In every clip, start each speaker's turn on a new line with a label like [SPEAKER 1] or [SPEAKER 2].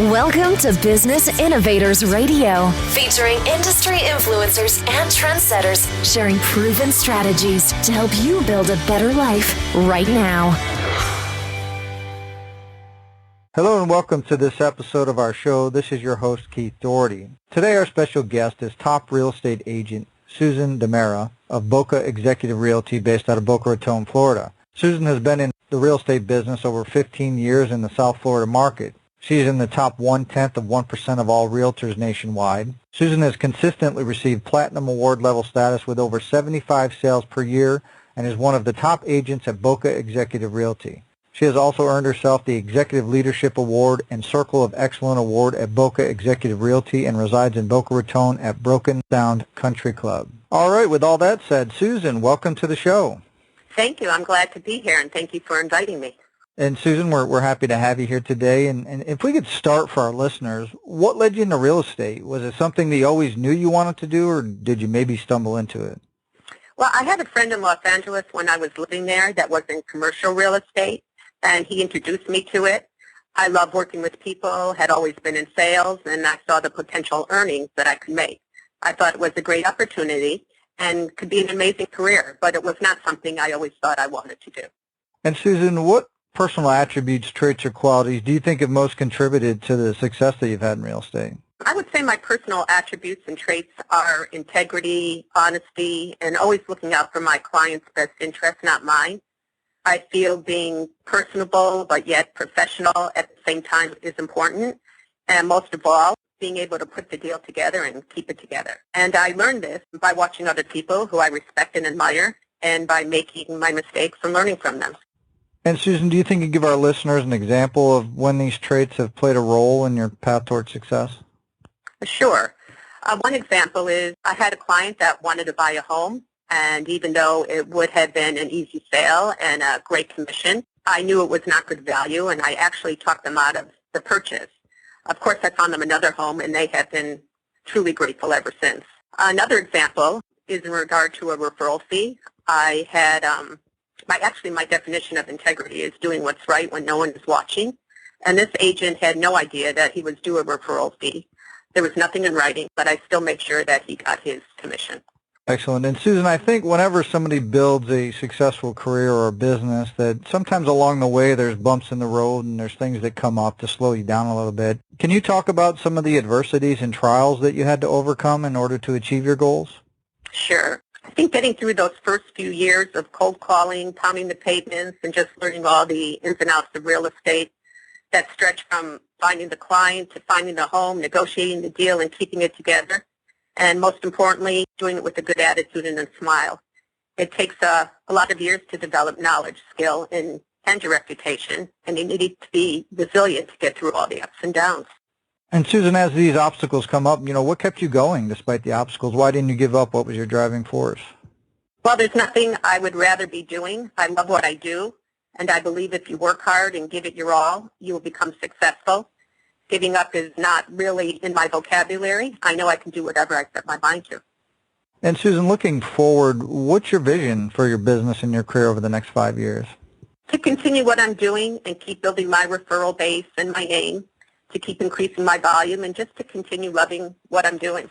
[SPEAKER 1] Welcome to Business Innovators Radio, featuring industry influencers and trendsetters sharing proven strategies to help you build a better life right now.
[SPEAKER 2] Hello and welcome to this episode of our show. This is your host, Keith Doherty. Today our special guest is top real estate agent Susan Demerer of Boca Executive Realty based out of Boca Raton, Florida. Susan has been in the real estate business over 15 years in the South Florida market. She is in the top 0.1% of all realtors nationwide. Susan has consistently received Platinum Award level status with over 75 sales per year and is one of the top agents at Boca Executive Realty. She has also earned herself the Executive Leadership Award and Circle of Excellence Award at Boca Executive Realty and resides in Boca Raton at Broken Sound Country Club. All right, with all that said, Susan, welcome to the show.
[SPEAKER 3] Thank you. I'm glad to be here, and thank you for inviting me.
[SPEAKER 2] And Susan, we're happy to have you here today. And if we could start for our listeners, what led you into real estate? Was it something that you always knew you wanted to do, or did you maybe stumble into it?
[SPEAKER 3] Well, I had a friend in Los Angeles when I was living there that was in commercial real estate, and he introduced me to it. I love working with people, had always been in sales, and I saw the potential earnings that I could make. I thought it was a great opportunity and could be an amazing career, but it was not something I always thought I wanted to do.
[SPEAKER 2] And Susan, what personal attributes, traits, or qualities do you think have most contributed to the success that you've had in real estate?
[SPEAKER 3] I would say my personal attributes and traits are integrity, honesty, and always looking out for my client's best interest, not mine. I feel being personable but yet professional at the same time is important. And most of all, being able to put the deal together and keep it together. And I learned this by watching other people who I respect and admire and by making my mistakes and learning from them.
[SPEAKER 2] And Susan, do you think you could give our listeners an example of when these traits have played a role in your path towards success?
[SPEAKER 3] Sure. One example is I had a client that wanted to buy a home, and even though it would have been an easy sale and a great commission, I knew it was not good value, and I actually talked them out of the purchase. Of course, I found them another home, and they have been truly grateful ever since. Another example is in regard to a referral fee. I had my definition of integrity is doing what's right when no one is watching. And this agent had no idea that he was due a referral fee. There was nothing in writing, but I still made sure that he got his commission.
[SPEAKER 2] Excellent. And Susan, I think whenever somebody builds a successful career or a business, that sometimes along the way there's bumps in the road and there's things that come up to slow you down a little bit. Can you talk about some of the adversities and trials that you had to overcome in order to achieve your goals?
[SPEAKER 3] Sure. I think getting through those first few years of cold calling, pounding the pavements, and just learning all the ins and outs of real estate that stretch from finding the client to finding the home, negotiating the deal, and keeping it together. And most importantly, doing it with a good attitude and a smile. It takes a lot of years to develop knowledge, skill, and your reputation, and you need to be resilient to get through all the ups and downs.
[SPEAKER 2] And Susan, as these obstacles come up, what kept you going despite the obstacles? Why didn't you give up? What was your driving force?
[SPEAKER 3] Well, there's nothing I would rather be doing. I love what I do, and I believe if you work hard and give it your all, you will become successful. Giving up is not really in my vocabulary. I know I can do whatever I set my mind to.
[SPEAKER 2] And Susan, looking forward, what's your vision for your business and your career over the next 5 years?
[SPEAKER 3] To continue what I'm doing and keep building my referral base and my name, to keep increasing my volume, and just to continue loving what I'm doing.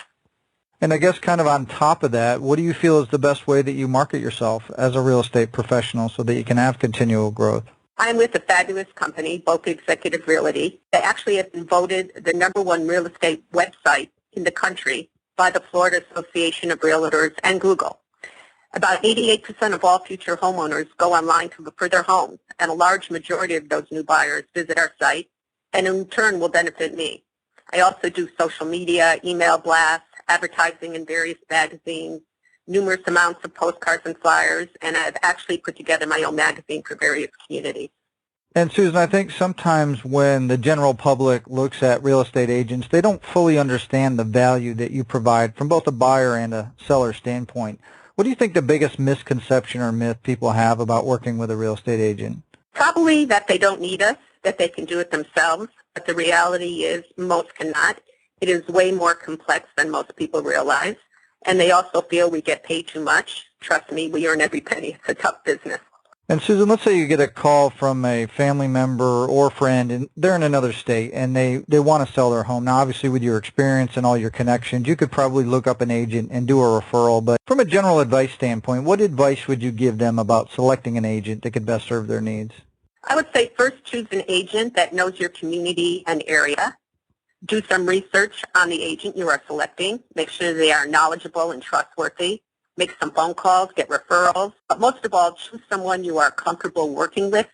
[SPEAKER 2] And I guess kind of on top of that, what do you feel is the best way that you market yourself as a real estate professional so that you can have continual growth?
[SPEAKER 3] I'm with a fabulous company, Boca Executive Realty. They actually have been voted the #1 real estate website in the country by the Florida Association of Realtors and Google. About 88% of all future homeowners go online to look for their homes, and a large majority of those new buyers visit our site, and in turn will benefit me. I also do social media, email blasts, advertising in various magazines, numerous amounts of postcards and flyers, and I've actually put together my own magazine for various communities.
[SPEAKER 2] And Susan, I think sometimes when the general public looks at real estate agents, they don't fully understand the value that you provide from both a buyer and a seller standpoint. What do you think the biggest misconception or myth people have about working with a real estate agent?
[SPEAKER 3] Probably that they don't need us, that they can do it themselves, but the reality is most cannot. It is way more complex than most people realize, and they also feel we get paid too much. Trust me, we earn every penny. It's a tough business.
[SPEAKER 2] And Susan, let's say you get a call from a family member or friend, and they're in another state, and they want to sell their home. Now, obviously, with your experience and all your connections, you could probably look up an agent and do a referral. But from a general advice standpoint, what advice would you give them about selecting an agent that could best serve their needs?
[SPEAKER 3] I would say first choose an agent that knows your community and area. Do some research on the agent you are selecting. Make sure they are knowledgeable and trustworthy. Make some phone calls, get referrals. But most of all, choose someone you are comfortable working with.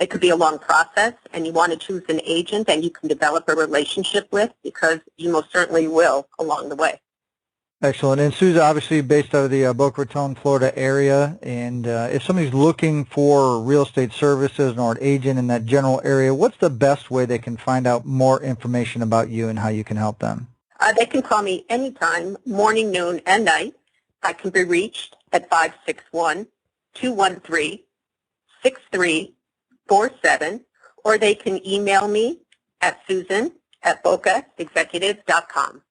[SPEAKER 3] It could be a long process, and you want to choose an agent that you can develop a relationship with, because you most certainly will along the way.
[SPEAKER 2] Excellent. And Susan, obviously based out of the Boca Raton, Florida area, and if somebody's looking for real estate services or an agent in that general area, what's the best way they can find out more information about you and how you can help them?
[SPEAKER 3] They can call me anytime, morning, noon, and night. I can be reached at 561-213-6347, or they can email me at susan@bocaexecutive.com.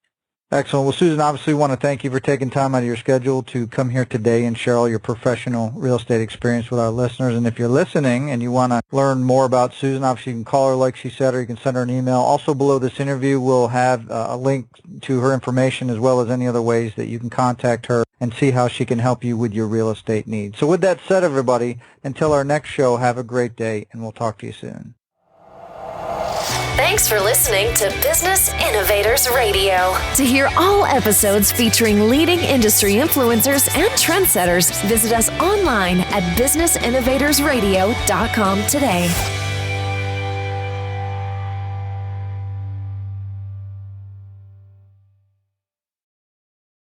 [SPEAKER 2] Excellent. Well, Susan, obviously want to thank you for taking time out of your schedule to come here today and share all your professional real estate experience with our listeners. And if you're listening and you want to learn more about Susan, obviously you can call her like she said, or you can send her an email. Also below this interview, we'll have a link to her information as well as any other ways that you can contact her and see how she can help you with your real estate needs. So with that said, everybody, until our next show, have a great day, and we'll talk to you soon.
[SPEAKER 1] Thanks for listening to Business Innovators Radio. To hear all episodes featuring leading industry influencers and trendsetters, visit us online at businessinnovatorsradio.com today.